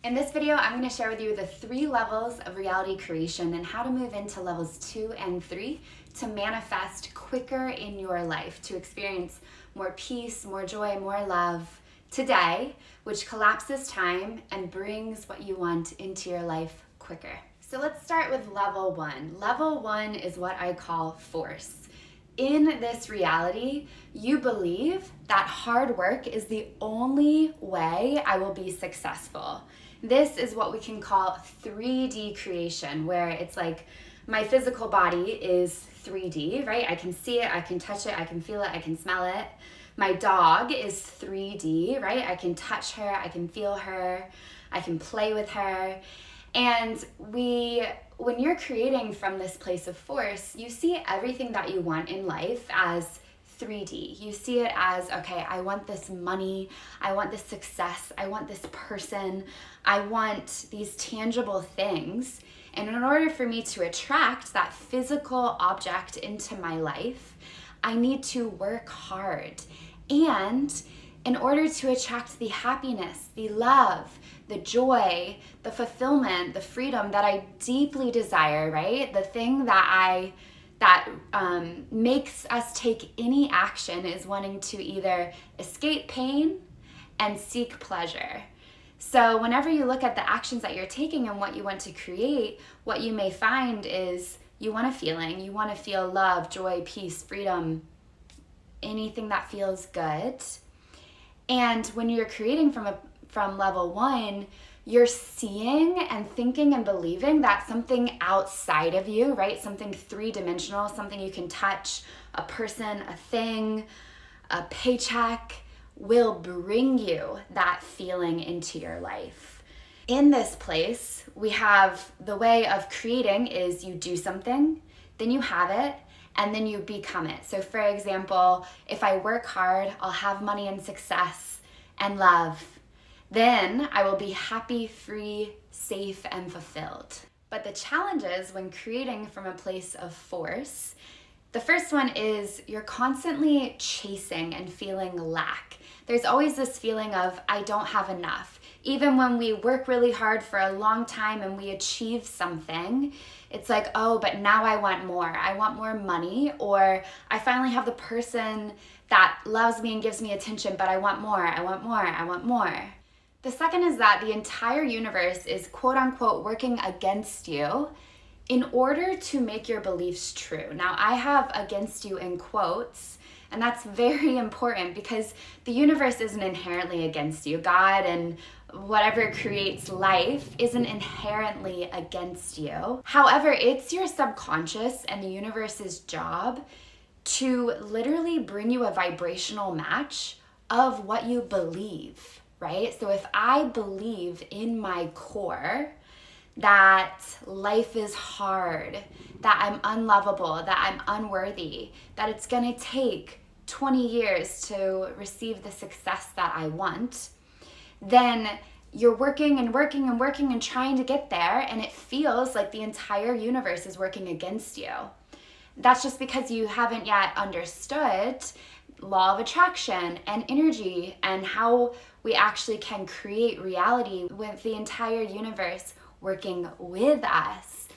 In this video, I'm going to share with you the 3 levels of reality creation and how to move into levels 2 and 3 to manifest quicker in your life, to experience more peace, more joy, more love today, which collapses time and brings what you want into your life quicker. So let's start with level 1. Level 1 is what I call force. In this reality, you believe that hard work is the only way I will be successful. This is what we can call 3D creation, where it's like my physical body is 3D, right? I can see it, I can touch it, I can feel it, I can smell it. My dog is 3D, right? I can touch her, I can feel her, I can play with her. And when you're creating from this place of force, you see everything that you want in life as 3D. You see it as, okay, I want this money, I want this success, I want this person, I want these tangible things. And in order for me to attract that physical object into my life, I need to work hard. And in order to attract the happiness, the love, the joy, the fulfillment, the freedom that I deeply desire, right? The thing that makes us take any action is wanting to either escape pain and seek pleasure. So whenever you look at the actions that you're taking and what you want to create, what you may find is you want a feeling. You want to feel love, joy, peace, freedom, anything that feels good. And when you're creating from level 1, you're seeing and thinking and believing that something outside of you, right? Something 3-dimensional, something you can touch, a person, a thing, a paycheck, will bring you that feeling into your life. In this place, we have the way of creating is you do something, then you have it, and then you become it. So for example, if I work hard, I'll have money and success and love. Then I will be happy, free, safe, and fulfilled. But the challenge is when creating from a place of force, the first one is you're constantly chasing and feeling lack. There's always this feeling of I don't have enough. Even when we work really hard for a long time and we achieve something, it's like, oh, but now I want more. I want more money, or I finally have the person that loves me and gives me attention, but I want more, I want more, I want more. The second is that the entire universe is quote unquote working against you in order to make your beliefs true. Now I have against you in quotes, and that's very important because the universe isn't inherently against you. God and whatever creates life isn't inherently against you. However, it's your subconscious and the universe's job to literally bring you a vibrational match of what you believe, right? So if I believe in my core that life is hard, that I'm unlovable, that I'm unworthy, that it's gonna take 20 years to receive the success that I want, then you're working and working and working and trying to get there, and it feels like the entire universe is working against you. That's just because you haven't yet understood law of attraction and energy and how we actually can create reality with the entire universe working with us,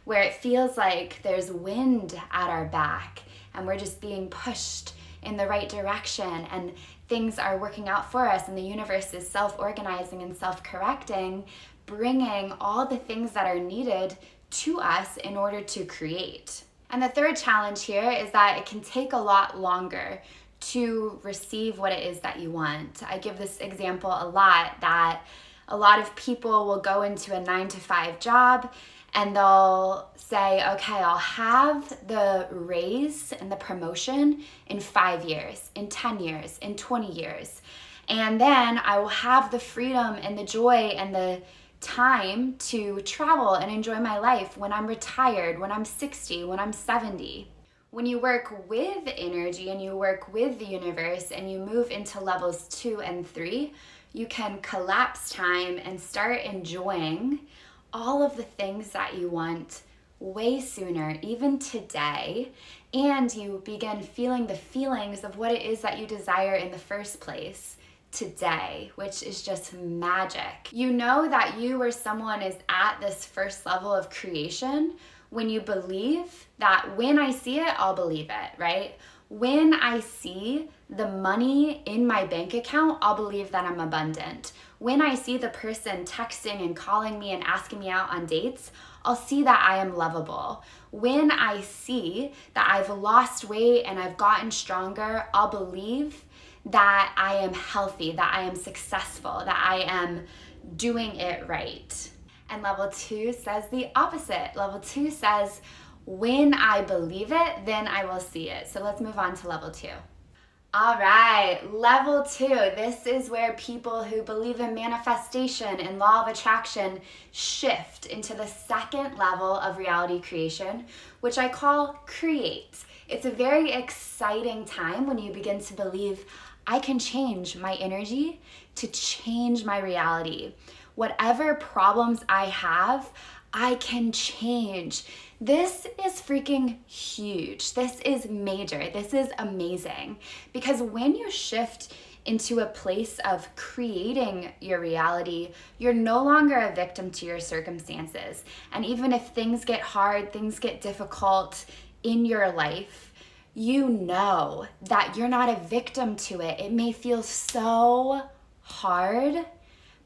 where it feels like there's wind at our back and we're just being pushed in the right direction and things are working out for us and the universe is self-organizing and self-correcting, bringing all the things that are needed to us in order to create. And the third challenge here is that it can take a lot longer to receive what it is that you want. I give this example a lot, that a lot of people will go into a 9-to-5 job and they'll say, okay, I'll have the raise and the promotion in 5 years, in 10 years, in 20 years. And then I will have the freedom and the joy and the time to travel and enjoy my life when I'm retired, when I'm 60, when I'm 70. When you work with energy and you work with the universe and you move into levels 2 and 3, you can collapse time and start enjoying all of the things that you want way sooner, even today, and you begin feeling the feelings of what it is that you desire in the first place today, which is just magic. You know that you or someone is at this first level of creation when you believe that when I see it, I'll believe it, right? When I see the money in my bank account, I'll believe that I'm abundant. When I see the person texting and calling me and asking me out on dates, I'll see that I am lovable. When I see that I've lost weight and I've gotten stronger, I'll believe that I am healthy, that I am successful, that I am doing it right. And level 2 says the opposite. Level 2 says, when I believe it, then I will see it. So let's move on to level 2. All right, level 2. This is where people who believe in manifestation and law of attraction shift into the second level of reality creation, which I call create. It's a very exciting time when you begin to believe I can change my energy to change my reality. Whatever problems I have, I can change. This is freaking huge. This is major. This is amazing. Because when you shift into a place of creating your reality, you're no longer a victim to your circumstances. And even if things get hard, things get difficult in your life, you know that you're not a victim to it. It may feel so hard,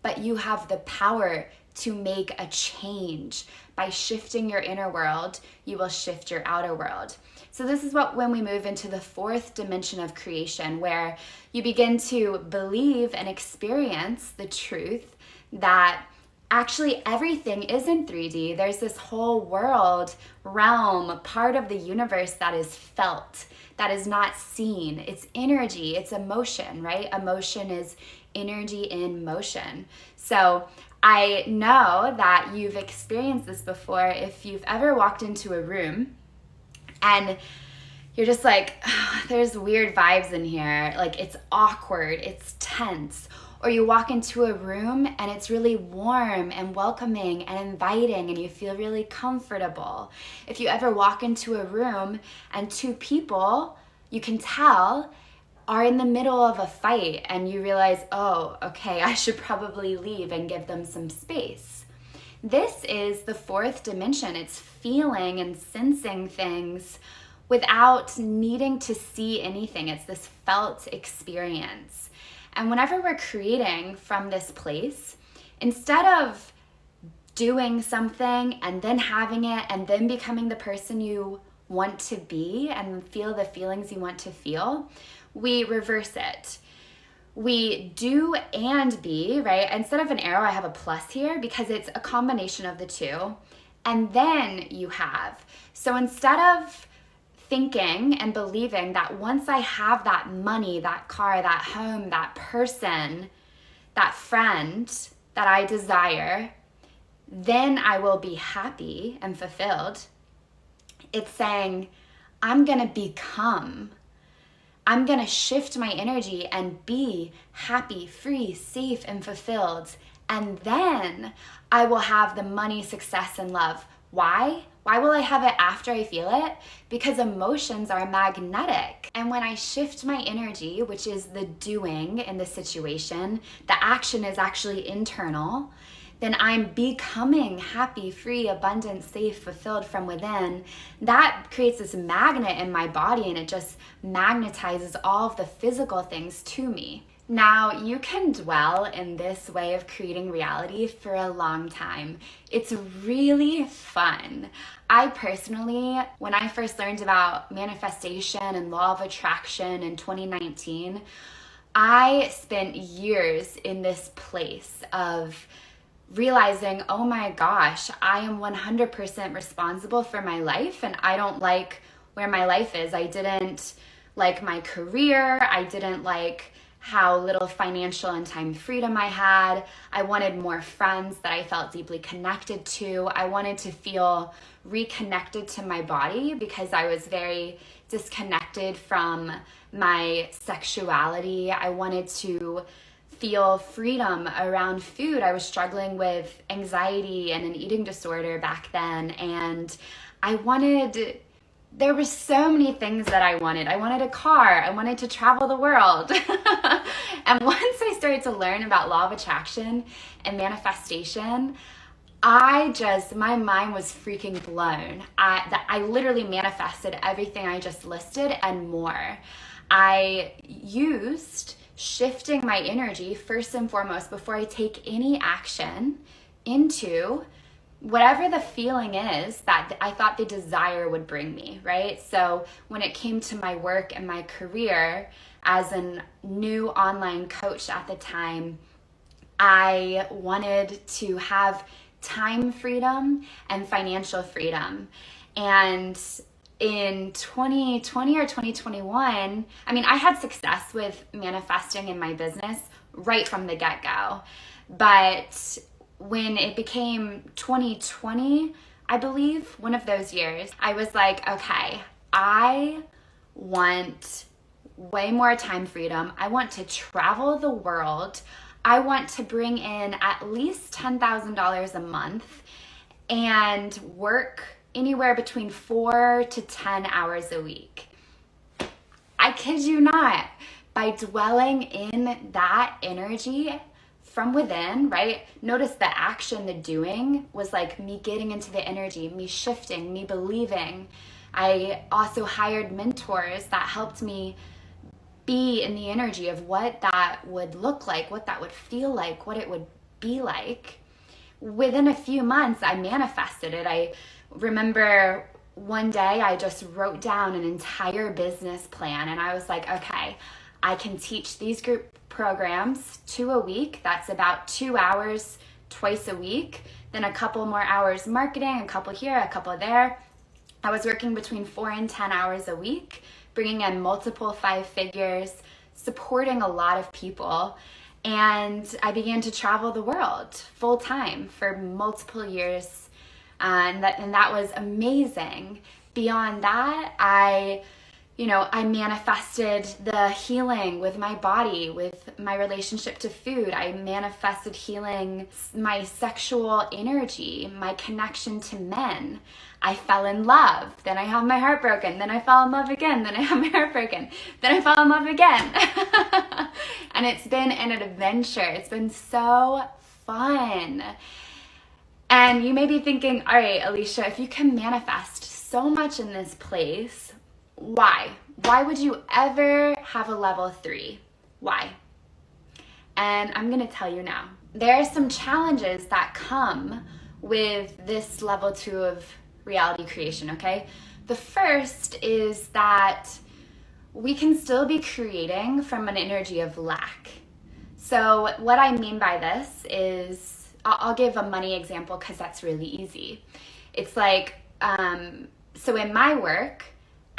but you have the power to make a change. By shifting your inner world, you will shift your outer world. So this is when we move into the fourth dimension of creation, where you begin to believe and experience the truth that actually everything is in 3D. There's this whole world, realm, part of the universe that is felt, that is not seen. It's energy, it's emotion, right? Emotion is energy in motion. So I know that you've experienced this before. If you've ever walked into a room and you're just like, oh, there's weird vibes in here, like it's awkward, it's tense. Or you walk into a room and it's really warm and welcoming and inviting and you feel really comfortable. If you ever walk into a room and two people, you can tell, are in the middle of a fight and you realize, oh, okay, I should probably leave and give them some space. This is the fourth dimension. It's feeling and sensing things without needing to see anything. It's this felt experience. And whenever we're creating from this place, instead of doing something and then having it and then becoming the person you want to be and feel the feelings you want to feel, we reverse it. We do and be, right? Instead of an arrow, I have a plus here because it's a combination of the two. And then you have. So instead of thinking and believing that once I have that money, that car, that home, that person, that friend that I desire, then I will be happy and fulfilled. It's saying, I'm going to become. I'm going to shift my energy and be happy, free, safe, and fulfilled. And then I will have the money, success, and love. Why? Why will I have it after I feel it? Because emotions are magnetic. And when I shift my energy, which is the doing in the situation, the action is actually internal, then I'm becoming happy, free, abundant, safe, fulfilled from within. That creates this magnet in my body and it just magnetizes all of the physical things to me. Now, you can dwell in this way of creating reality for a long time. It's really fun. I personally, when I first learned about manifestation and law of attraction in 2019, I spent years in this place of realizing, oh my gosh, I am 100% responsible for my life and I don't like where my life is. I didn't like my career. I didn't like how little financial and time freedom I had. I wanted more friends that I felt deeply connected to. I wanted to feel reconnected to my body because I was very disconnected from my sexuality. I wanted to feel freedom around food. I was struggling with anxiety and an eating disorder back then, and I wanted there were so many things that I wanted. I wanted a car. I wanted to travel the world. And once I started to learn about law of attraction and manifestation, my mind was freaking blown. I literally manifested everything I just listed and more. I used shifting my energy first and foremost before I take any action into whatever the feeling is that I thought the desire would bring me, right? So when it came to my work and my career as a new online coach at the time, I wanted to have time freedom and financial freedom. And in 2020 or 2021, I mean, I had success with manifesting in my business right from the get-go. But when it became 2020, I believe, one of those years, I was like, okay, I want way more time freedom. I want to travel the world. I want to bring in at least $10,000 a month and work anywhere between 4 to 10 hours a week. I kid you not. By dwelling in that energy from within, right? Notice the action, the doing was like me getting into the energy, me shifting, me believing. I also hired mentors that helped me be in the energy of what that would look like, what that would feel like, what it would be like. Within a few months, I manifested it. I remember one day I just wrote down an entire business plan, and I was like, okay, I can teach these group programs 2 a week. That's about 2 hours twice a week. Then a couple more hours marketing, a couple here, a couple there. I was working between 4 and 10 hours a week, bringing in multiple 5 figures, supporting a lot of people. And I began to travel the world full time for multiple years. And that was amazing. Beyond that, I manifested the healing with my body, with my relationship to food. I manifested healing my sexual energy, my connection to men. I fell in love. Then I had my heart broken. Then I fell in love again. Then I had my heart broken. Then I fell in love again. And it's been an adventure. It's been so fun. And you may be thinking, all right, Alesha, if you can manifest so much in this place, why? Why would you ever have a level 3? Why? And I'm going to tell you now. There are some challenges that come with this level 2 of reality creation, okay? The first is that we can still be creating from an energy of lack. So what I mean by this is, I'll give a money example because that's really easy. It's like, so in my work,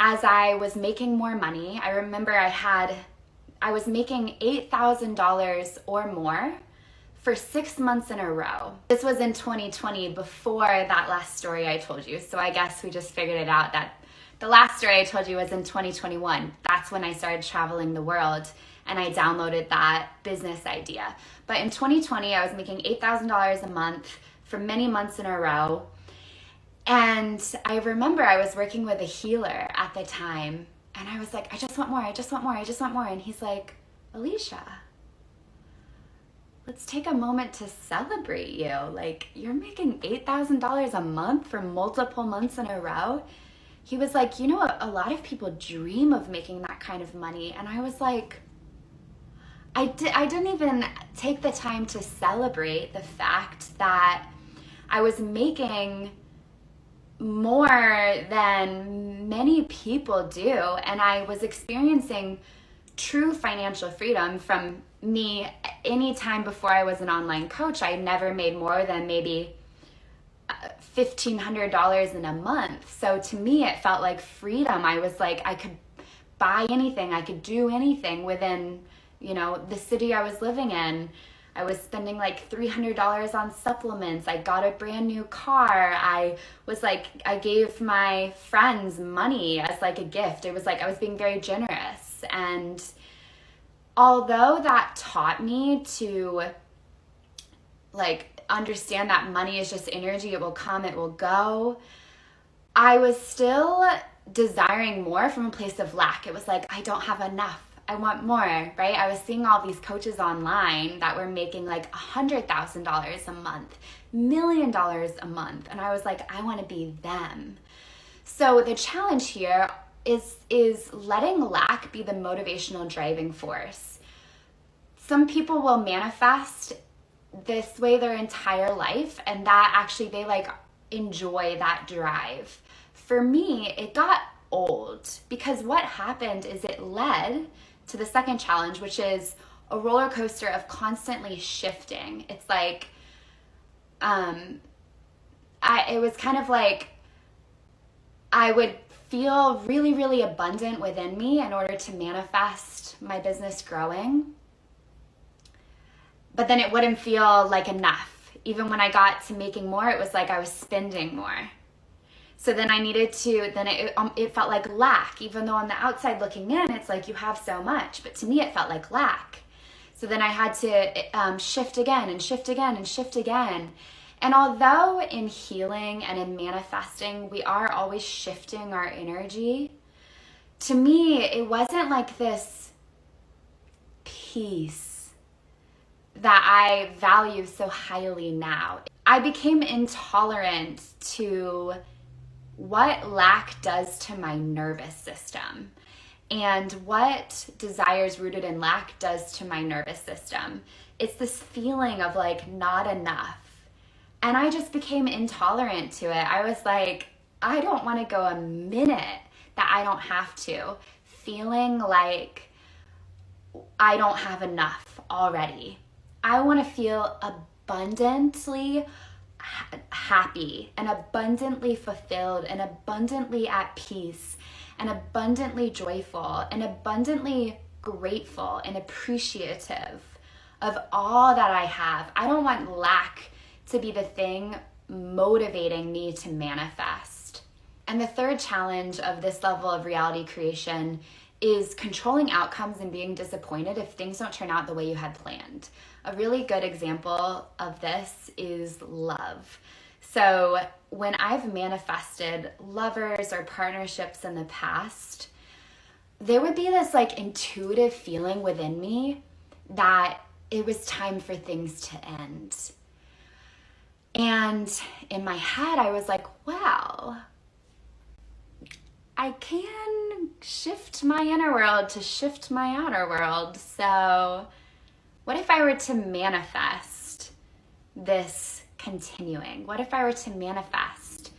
as I was making more money, I remember I was making $8,000 or more for 6 months in a row. This was in 2020 before that last story I told you. So I guess we just figured it out that the last story I told you was in 2021. That's when I started traveling the world and I downloaded that business idea. But in 2020, I was making $8,000 a month for many months in a row. And I remember I was working with a healer at the time, and I was like, I just want more, I just want more, I just want more. And he's like, Alesha, let's take a moment to celebrate you. Like, you're making $8,000 a month for multiple months in a row. He was like, you know, a lot of people dream of making that kind of money. And I was like, I didn't even take the time to celebrate the fact that I was making more than many people do, and I was experiencing true financial freedom from me. Any time before I was an online coach, I never made more than maybe $1,500 in a month. So to me, it felt like freedom. I was like, I could buy anything, I could do anything within, the city I was living in. I was spending like $300 on supplements. I got a brand new car. I gave my friends money as like a gift. It was like I was being very generous. And although that taught me to like understand that money is just energy, it will come, it will go, I was still desiring more from a place of lack. It was like, I don't have enough. I want more, right? I was seeing all these coaches online that were making like $100,000 a month, $1 million a month. And I was like, I want to be them. So the challenge here is letting lack be the motivational driving force. Some people will manifest this way their entire life, and that actually they like enjoy that drive. For me, it got old because what happened is it led to the second challenge, which is a roller coaster of constantly shifting. It's like, it was kind of like I would feel really, really abundant within me in order to manifest my business growing. But then it wouldn't feel like enough. Even when I got to making more, it was like I was spending more. So then I needed to, then it felt like lack, even though on the outside looking in, it's like you have so much. But to me, it felt like lack. So then I had to shift again and shift again and shift again. And although in healing and in manifesting, we are always shifting our energy, to me, it wasn't like this peace that I value so highly now. I became intolerant to what lack does to my nervous system and what desires rooted in lack does to my nervous system. It's this feeling of like not enough. And I just became intolerant to it. I was like, I don't want to go a minute that I don't have to, feeling like I don't have enough already. I want to feel abundantly happy and abundantly fulfilled and abundantly at peace and abundantly joyful and abundantly grateful and appreciative of all that I have. I don't want lack to be the thing motivating me to manifest. And the third challenge of this level of reality creation is controlling outcomes and being disappointed if things don't turn out the way you had planned. A really good example of this is love. So when I've manifested lovers or partnerships in the past, there would be this like intuitive feeling within me that it was time for things to end. And in my head, I was like, wow, I can shift my inner world to shift my outer world. So what if I were to manifest this continuing? What if I were to manifest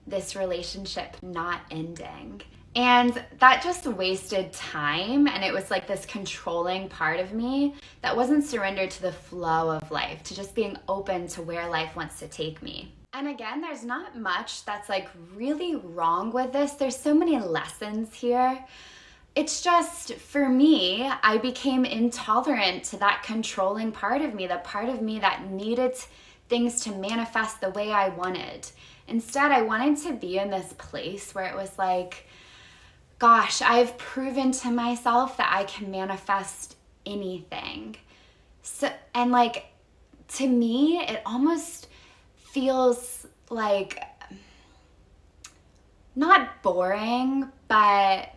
this relationship not ending? And that just wasted time, and it was like this controlling part of me that wasn't surrendered to the flow of life, to just being open to where life wants to take me. And again, there's not much that's like really wrong with this. There's so many lessons here. It's just, for me, I became intolerant to that controlling part of me, the part of me that needed things to manifest the way I wanted. Instead, I wanted to be in this place where it was like, gosh, I've proven to myself that I can manifest anything. So, and like, to me, it almost feels like not boring, but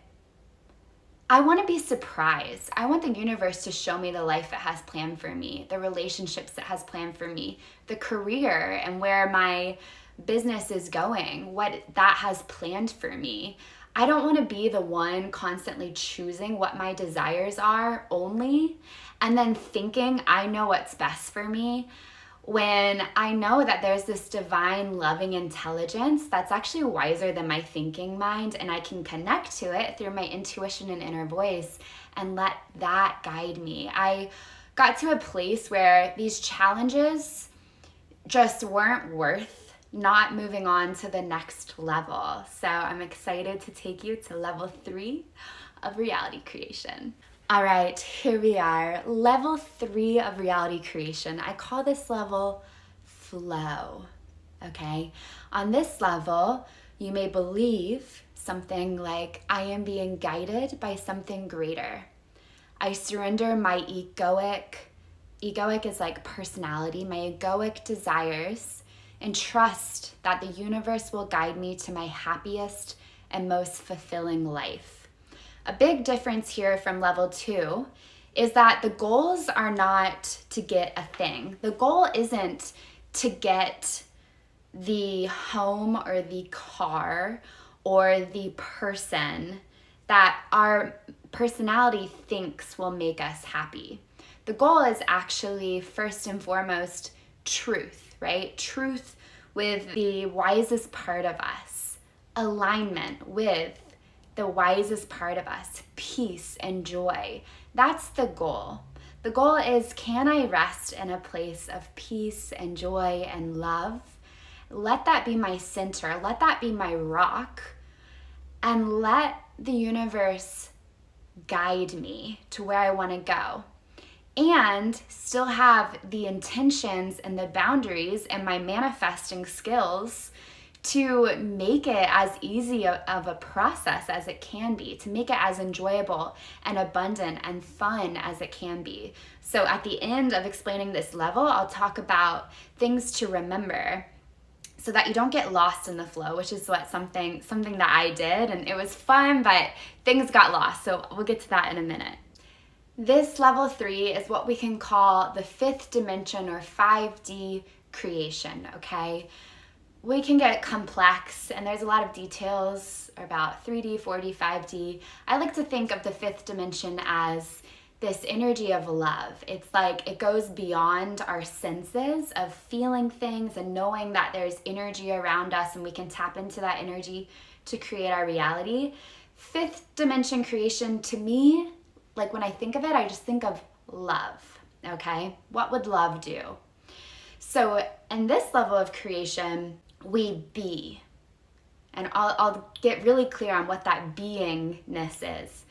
I want to be surprised. I want the universe to show me the life it has planned for me, the relationships it has planned for me, the career and where my business is going, what that has planned for me. I don't want to be the one constantly choosing what my desires are only and then thinking I know what's best for me, when I know that there's this divine loving intelligence that's actually wiser than my thinking mind, and I can connect to it through my intuition and inner voice and let that guide me. I got to a place where these challenges just weren't worth not moving on to the next level. So I'm excited to take you to level 3 of reality creation. All right, here we are. Level 3 of reality creation. I call this level flow, okay? On this level, you may believe something like, I am being guided by something greater. I surrender my egoic is like personality, my egoic desires, and trust that the universe will guide me to my happiest and most fulfilling life. A big difference here from level 2 is that the goals are not to get a thing. The goal isn't to get the home or the car or the person that our personality thinks will make us happy. The goal is actually first and foremost truth, right? Truth with the wisest part of us, alignment with the wisest part of us, peace and joy. That's the goal. The goal is, can I rest in a place of peace and joy and love? Let that be my center. Let that be my rock. And let the universe guide me to where I want to go. And still have the intentions and the boundaries and my manifesting skills to make it as easy of a process as it can be, to make it as enjoyable and abundant and fun as it can be. So at the end of explaining this level, I'll talk about things to remember so that you don't get lost in the flow, which is what something that I did, and it was fun, but things got lost. So we'll get to that in a minute. This level 3 is what we can call the 5th dimension or 5D creation, okay? We can get complex, and there's a lot of details about 3D, 4D, 5D. I like to think of the 5th dimension as this energy of love. It's like it goes beyond our senses of feeling things and knowing that there's energy around us and we can tap into that energy to create our reality. 5th dimension creation, to me, like when I think of it, I just think of love, okay? What would love do? So in this level of creation, we be. And I'll get really clear on what that beingness is.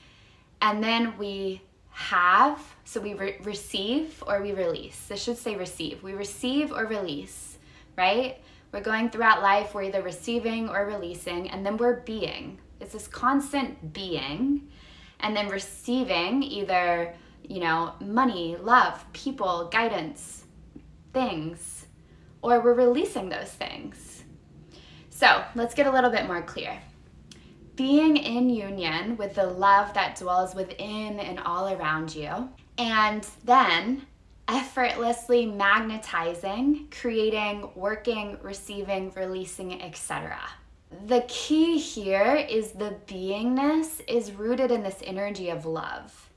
And then we have, so we receive or we release. This should say receive. We receive or release, right? We're going throughout life, we're either receiving or releasing, and then we're being. It's this constant being, and then receiving either, money, love, people, guidance, things, or we're releasing those things. So let's get a little bit more clear. Being in union with the love that dwells within and all around you, and then effortlessly magnetizing, creating, working, receiving, releasing, etc. The key here is the beingness is rooted in this energy of love.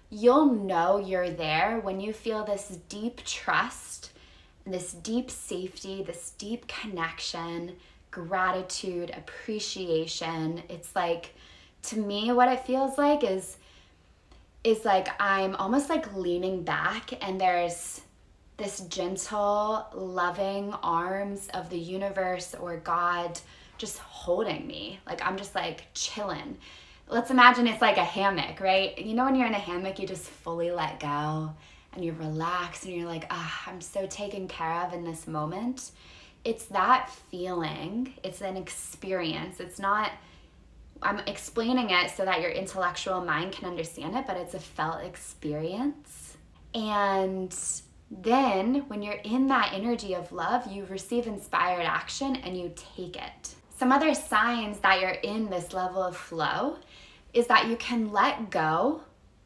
You'll know you're there when you feel this deep trust, this deep safety, this deep connection, gratitude, appreciation. It's like, to me, what it feels like is like I'm almost like leaning back and there's this gentle, loving arms of the universe or God just holding me. Like I'm just like chilling. Let's imagine it's like a hammock, right? You know when you're in a hammock, you just fully let go and you're relaxed and you're like, I'm so taken care of in this moment. It's that feeling. It's an experience. It's not, I'm explaining it so that your intellectual mind can understand it, but it's a felt experience. And then when you're in that energy of love, you receive inspired action and you take it. Some other signs that you're in this level of flow is that you can let go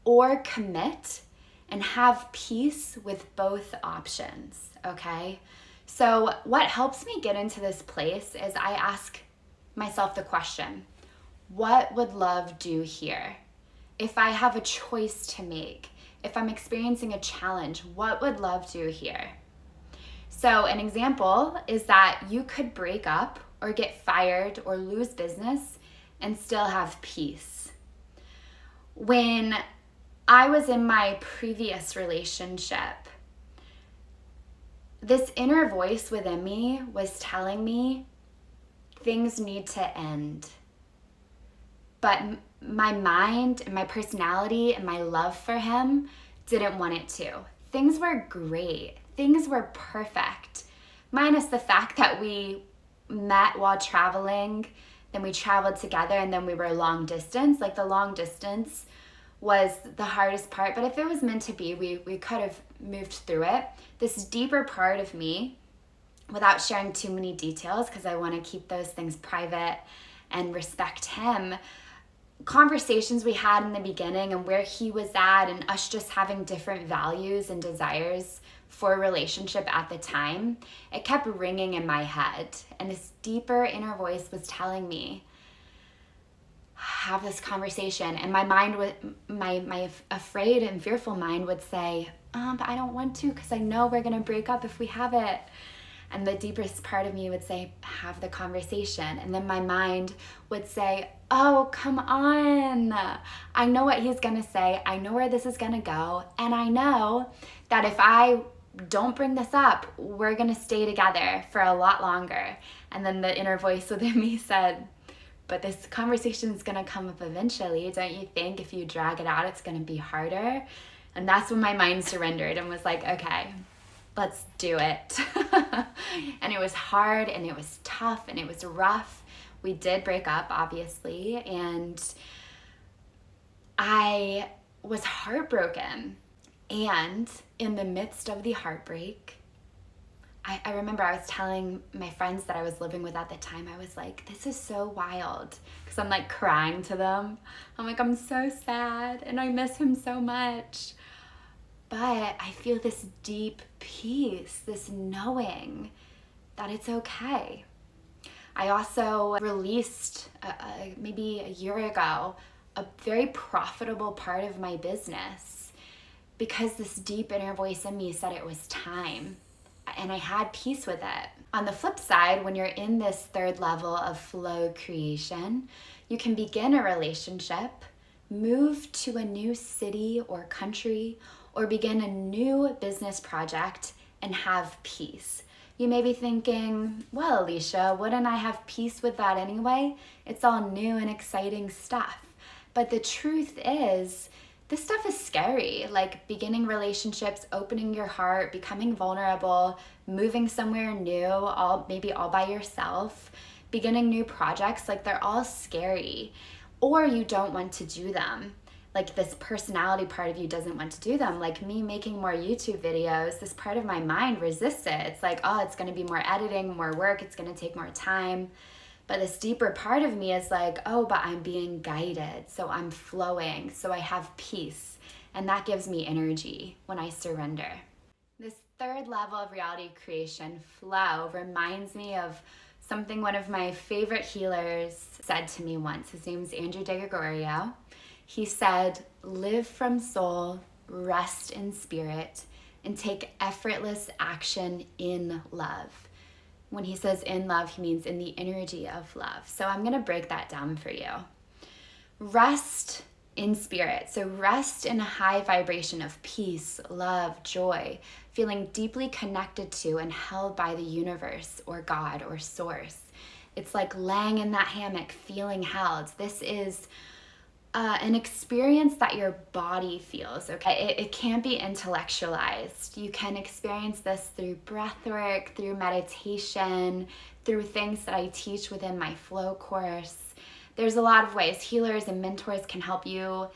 or commit and have peace with both options, okay? So what helps me get into this place is I ask myself the question, what would love do here? If I have a choice to make, if I'm experiencing a challenge, what would love do here? So an example is that you could break up or get fired or lose business and still have peace. When I was in my previous relationship, this inner voice within me was telling me things need to end. But my mind and my personality and my love for him didn't want it to. Things were great. Things were perfect. Minus the fact that we met while traveling, then we traveled together, and then we were long distance. Like the long distance was the hardest part, but if it was meant to be, we could have moved through it. This deeper part of me, without sharing too many details because I want to keep those things private and respect him, conversations we had in the beginning and where he was at and us just having different values and desires for a relationship at the time, it kept ringing in my head. And this deeper inner voice was telling me, have this conversation. And my mind would, my afraid and fearful mind would say, but I don't want to because I know we're going to break up if we have it. And the deepest part of me would say, have the conversation. And then my mind would say, oh, come on. I know what he's going to say. I know where this is going to go. And I know that if I don't bring this up, we're going to stay together for a lot longer. And then the inner voice within me said, but this conversation is going to come up eventually. Don't you think if you drag it out, it's going to be harder? And that's when my mind surrendered and was like, okay, let's do it. And it was hard and it was tough and it was rough. We did break up, obviously, and I was heartbroken. And in the midst of the heartbreak, I remember I was telling my friends that I was living with at the time, I was like, this is so wild. Because I'm like crying to them. I'm like, I'm so sad and I miss him so much. But I feel this deep peace, this knowing that it's okay. I also released maybe a year ago a very profitable part of my business because this deep inner voice in me said it was time. And I had peace with it. On the flip side, when you're in this third level of flow creation, you can begin a relationship, move to a new city or country, or begin a new business project and have peace. You may be thinking, well, Alesha, wouldn't I have peace with that anyway? It's all new and exciting stuff. But the truth is, this stuff is scary, like beginning relationships, opening your heart, becoming vulnerable, moving somewhere new, maybe all by yourself, beginning new projects, like they're all scary. Or you don't want to do them. Like this personality part of you doesn't want to do them. Like me making more YouTube videos, this part of my mind resists it. It's like, oh, it's going to be more editing, more work, it's going to take more time. But this deeper part of me is like, oh, but I'm being guided, so I'm flowing, so I have peace. And that gives me energy when I surrender. This third level of reality creation, flow, reminds me of something one of my favorite healers said to me once. His name's Andrew DeGregorio. He said, live from soul, rest in spirit, and take effortless action in love. When he says in love, he means in the energy of love. So I'm going to break that down for you. Rest in spirit. So rest in a high vibration of peace, love, joy, feeling deeply connected to and held by the universe or God or source. It's like laying in that hammock, feeling held. This is an experience that your body feels, okay? It can't be intellectualized. You can experience this through breath work, through meditation, through things that I teach within my flow course. There's a lot of ways. Healers and mentors can help you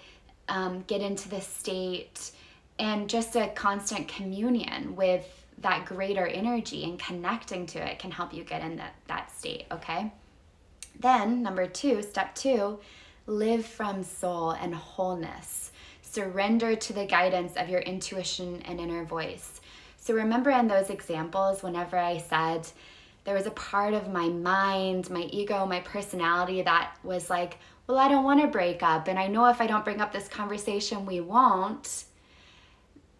get into this state, and just a constant communion with that greater energy and connecting to it can help you get in that state, okay? Then, step two, live from soul and wholeness. Surrender to the guidance of your intuition and inner voice. So remember in those examples, whenever I said there was a part of my mind, my ego, my personality that was like, well, I don't want to break up, and I know if I don't bring up this conversation, we won't.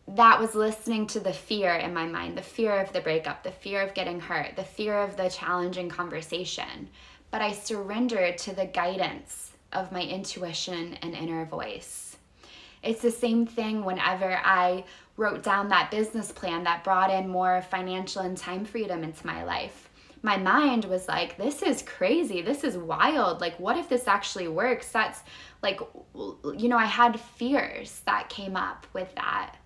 That was listening to the fear in my mind, the fear of the breakup, the fear of getting hurt, the fear of the challenging conversation. But I surrendered to the guidance of my intuition and inner voice. It's the same thing whenever I wrote down that business plan that brought in more financial and time freedom into my life. My mind was like, this is crazy, this is wild, like what if this actually works? That's like, I had fears that came up with that,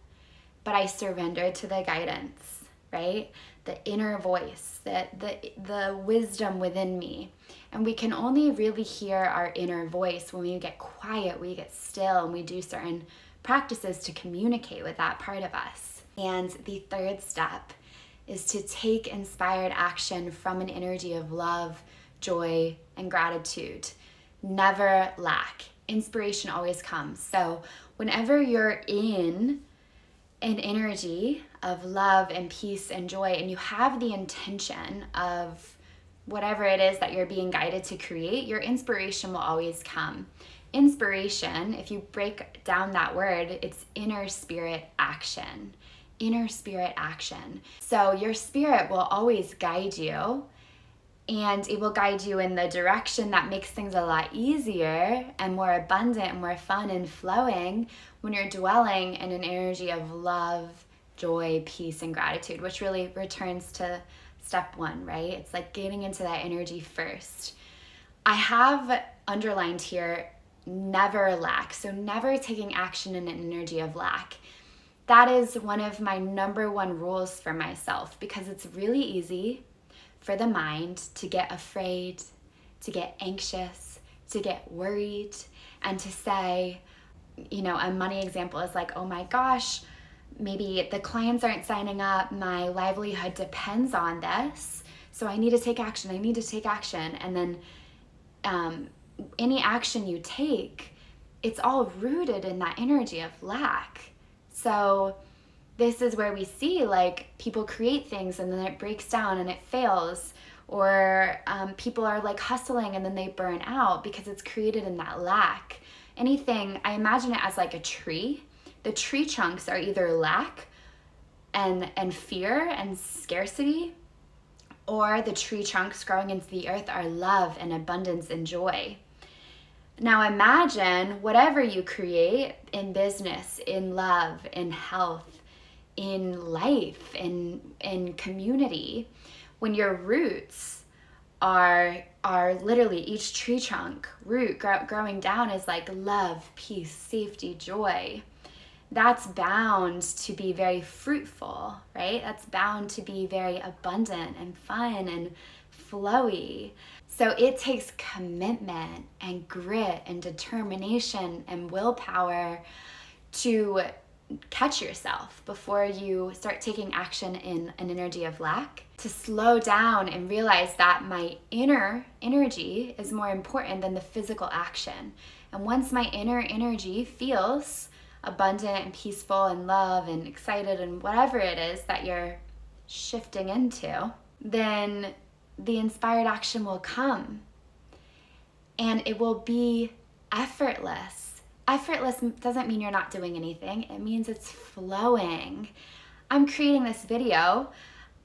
but I surrendered to the guidance, right? The inner voice, the wisdom within me. And we can only really hear our inner voice when we get quiet, we get still, and we do certain practices to communicate with that part of us. And the third step is to take inspired action from an energy of love, joy, and gratitude. Never lack. Inspiration always comes. So whenever you're in an energy of love and peace and joy, and you have the intention of whatever it is that you're being guided to create, your inspiration will always come. Inspiration, if you break down that word, it's inner spirit action. Inner spirit action. So your spirit will always guide you, and it will guide you in the direction that makes things a lot easier and more abundant and more fun and flowing when you're dwelling in an energy of love, joy, peace, and gratitude, which really returns to step one, right? It's like getting into that energy first. I have underlined here, never lack. So never taking action in an energy of lack. That is one of my number one rules for myself, because it's really easy for the mind to get afraid, to get anxious, to get worried, and to say, you know, a money example is like, oh my gosh, maybe the clients aren't signing up, my livelihood depends on this, so I need to take action, I need to take action. And then any action you take, it's all rooted in that energy of lack. So this is where we see like people create things and then it breaks down and it fails, or people are like hustling and then they burn out because it's created in that lack. Anything, I imagine it as like a tree. The tree trunks are either lack and fear and scarcity, or the tree trunks growing into the earth are love and abundance and joy. Now imagine whatever you create in business, in love, in health, in life, in community, when your roots are literally each tree trunk root growing down is like love, peace, safety, joy. That's bound to be very fruitful, right? That's bound to be very abundant and fun and flowy. So it takes commitment and grit and determination and willpower to catch yourself before you start taking action in an energy of lack, to slow down and realize that my inner energy is more important than the physical action. And once my inner energy feels abundant and peaceful and love and excited and whatever it is that you're shifting into, then the inspired action will come and it will be effortless. Effortless doesn't mean you're not doing anything. It means it's flowing. I'm creating this video.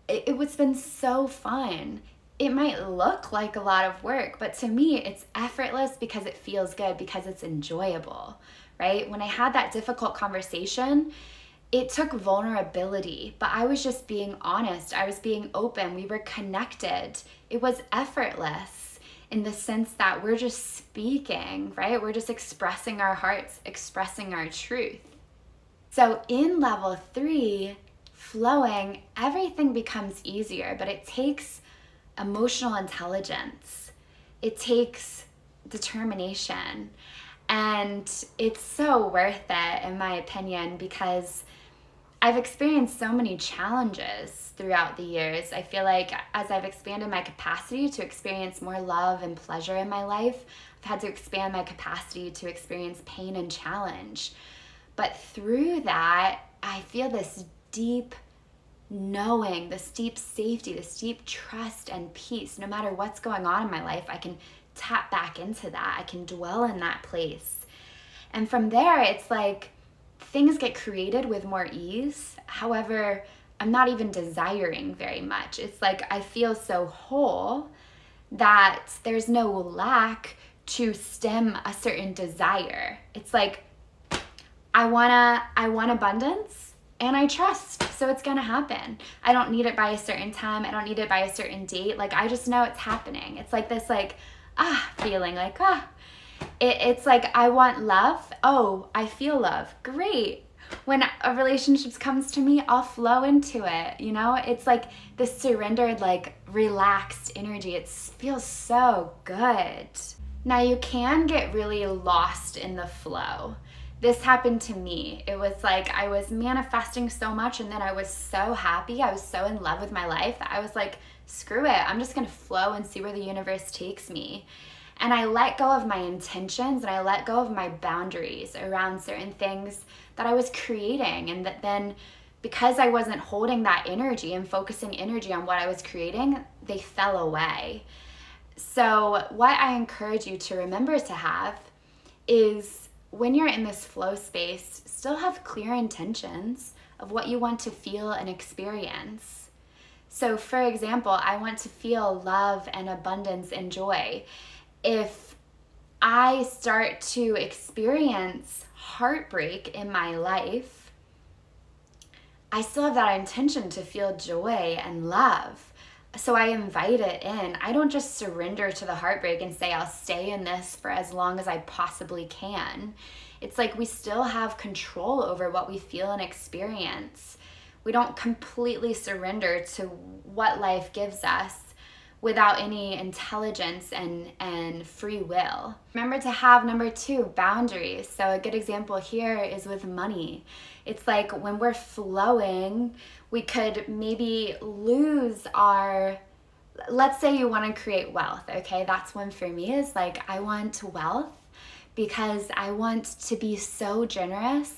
It's been so fun. It might look like a lot of work, but to me, it's effortless because it feels good, because it's enjoyable, right? When I had that difficult conversation, it took vulnerability, but I was just being honest. I was being open. We were connected. It was effortless in the sense that we're just speaking, right? We're just expressing our hearts, expressing our truth. So in level 3, flowing, everything becomes easier, but it takes emotional intelligence. It takes determination. And it's so worth it, in my opinion, because I've experienced so many challenges throughout the years. I feel like as I've expanded my capacity to experience more love and pleasure in my life, I've had to expand my capacity to experience pain and challenge. But through that, I feel this deep knowing, this deep safety, this deep trust and peace. No matter what's going on in my life, I can tap back into that. I can dwell in that place. And from there, it's like things get created with more ease. However, I'm not even desiring very much. It's like I feel so whole that there's no lack to stem a certain desire. It's like I want abundance and I trust, so it's gonna happen. I don't need it by a certain time. I don't need it by a certain date. Like I just know it's happening. It's like this feeling like It's like I want love. Oh, I feel love. Great. When a relationship comes to me, I'll flow into it. You know, it's like this surrendered, like relaxed energy. It feels so good. Now you can get really lost in the flow. This happened to me. It was like I was manifesting so much and then I was so happy. I was so in love with my life that I was like screw it, I'm just going to flow and see where the universe takes me. And I let go of my intentions and I let go of my boundaries around certain things that I was creating. And that then, because I wasn't holding that energy and focusing energy on what I was creating, they fell away. So, what I encourage you to remember to have is, when you're in this flow space, still have clear intentions of what you want to feel and experience. So, for example, I want to feel love and abundance and joy. If I start to experience heartbreak in my life, I still have that intention to feel joy and love. So I invite it in. I don't just surrender to the heartbreak and say, I'll stay in this for as long as I possibly can. It's like we still have control over what we feel and experience. We don't completely surrender to what life gives us without any intelligence and free will. Remember to have, number 2, boundaries. So a good example here is with money. It's like when we're flowing, we could maybe lose our, let's say you want to create wealth, okay? That's one for me, is like, I want wealth because I want to be so generous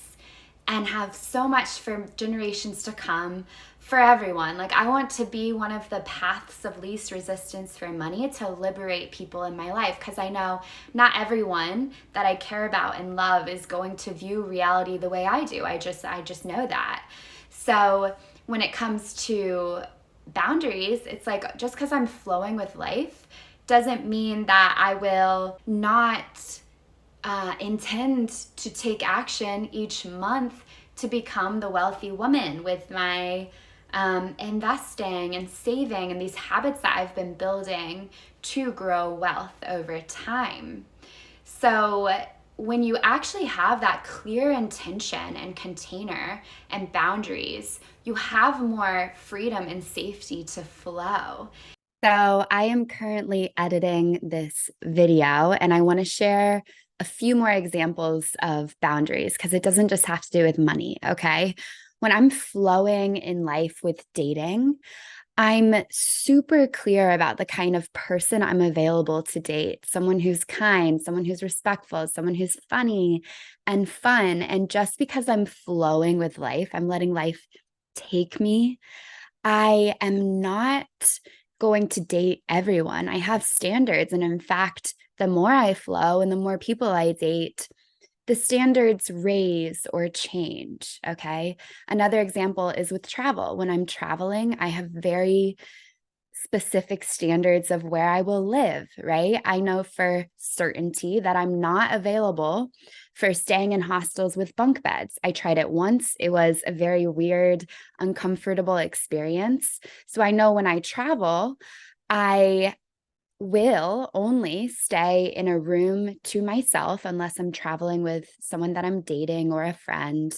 and have so much for generations to come, for everyone. Like, I want to be one of the paths of least resistance for money to liberate people in my life, because I know not everyone that I care about and love is going to view reality the way I do. I just know that. So when it comes to boundaries, it's like, just because I'm flowing with life doesn't mean that I will not intend to take action each month to become the wealthy woman with my investing and saving and these habits that I've been building to grow wealth over time. So when you actually have that clear intention and container and boundaries, you have more freedom and safety to flow. So I am currently editing this video, and I want to share a few more examples of boundaries, because it doesn't just have to do with money, okay? When I'm flowing in life with dating, I'm super clear about the kind of person I'm available to date. Someone who's kind, someone who's respectful, someone who's funny and fun. And just because I'm flowing with life, I'm letting life take me, I am not going to date everyone. I have standards. And in fact, the more I flow and the more people I date, the standards raise or change. Okay. Another example is with travel. When I'm traveling, I have very specific standards of where I will live, right? I know for certainty that I'm not available for staying in hostels with bunk beds. I tried it once. It was a very weird, uncomfortable experience. So I know when I travel, I will only stay in a room to myself unless I'm traveling with someone that I'm dating or a friend.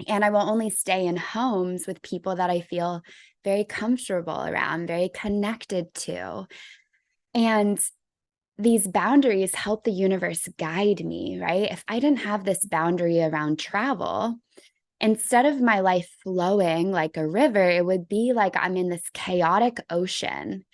And I will only stay in homes with people that I feel very comfortable around, very connected to. And these boundaries help the universe guide me, right? If I didn't have this boundary around travel, instead of my life flowing like a river, it would be like I'm in this chaotic ocean,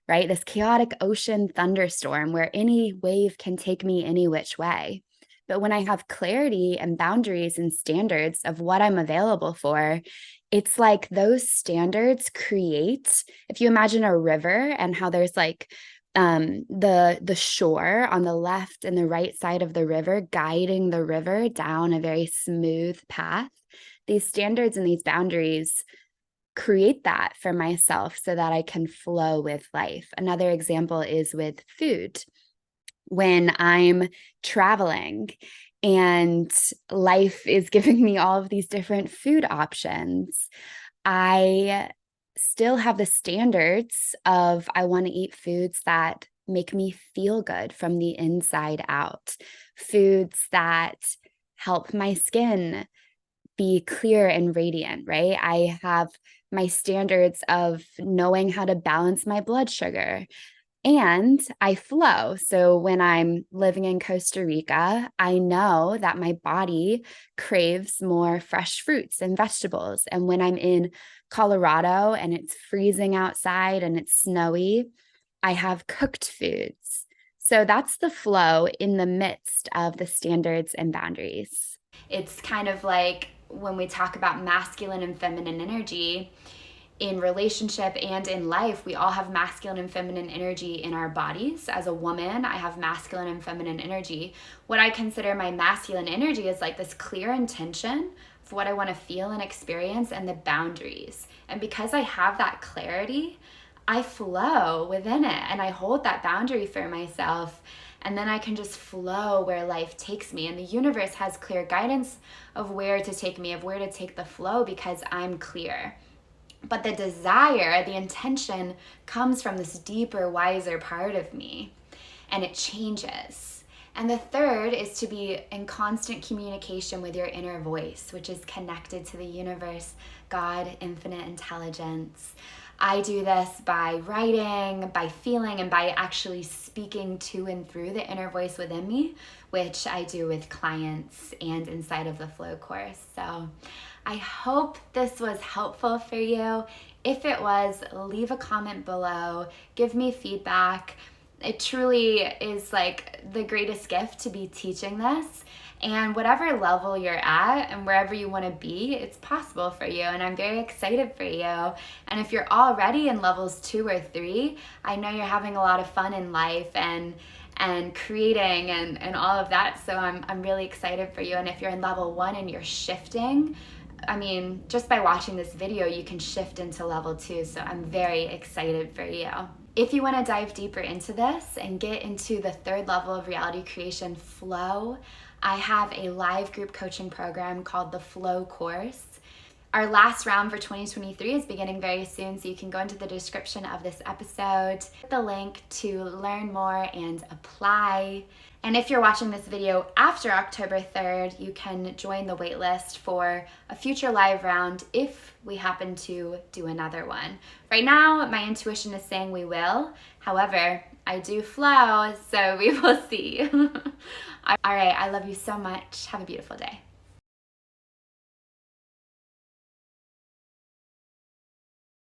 right? This chaotic ocean thunderstorm where any wave can take me any which way. But when I have clarity and boundaries and standards of what I'm available for, it's like those standards create, if you imagine a river and how there's like the shore on the left and the right side of the river guiding the river down a very smooth path, these standards and these boundaries create that for myself so that I can flow with life. Another example is with food. When I'm traveling and life is giving me all of these different food options, I still have the standards of, I want to eat foods that make me feel good from the inside out, foods that help my skin be clear and radiant, right? I have my standards of knowing how to balance my blood sugar. And I flow. So when I'm living in Costa Rica, I know that my body craves more fresh fruits and vegetables. And when I'm in Colorado and it's freezing outside and it's snowy, I have cooked foods. So that's the flow in the midst of the standards and boundaries. It's kind of like when we talk about masculine and feminine energy in relationship and in life, we all have masculine and feminine energy in our bodies. As a woman, I have masculine and feminine energy. What I consider my masculine energy is like this clear intention of what I want to feel and experience and the boundaries. And because I have that clarity, I flow within it and I hold that boundary for myself. And then I can just flow where life takes me. And the universe has clear guidance of where to take me, of where to take the flow, because I'm clear. But the desire, the intention comes from this deeper, wiser part of me, and it changes. And the third is to be in constant communication with your inner voice, which is connected to the universe, God, infinite intelligence. I do this by writing, by feeling, and by actually speaking to and through the inner voice within me, which I do with clients and inside of the flow course. So I hope this was helpful for you. If it was, leave a comment below, give me feedback. It truly is like the greatest gift to be teaching this. And whatever level you're at and wherever you want to be, it's possible for you. And I'm very excited for you. And if you're already in levels 2 or 3, I know you're having a lot of fun in life and creating and all of that. So I'm really excited for you. And if you're in level 1 and you're shifting, I mean, just by watching this video, you can shift into level 2. So I'm very excited for you. If you want to dive deeper into this and get into the 3rd level of reality creation, flow, I have a live group coaching program called the Flow Course. Our last round for 2023 is beginning very soon, so you can go into the description of this episode, the link to learn more and apply. And if you're watching this video after October 3rd, you can join the waitlist for a future live round if we happen to do another one. Right now, my intuition is saying we will. However, I do flow, so we will see. All right, I love you so much. Have a beautiful day.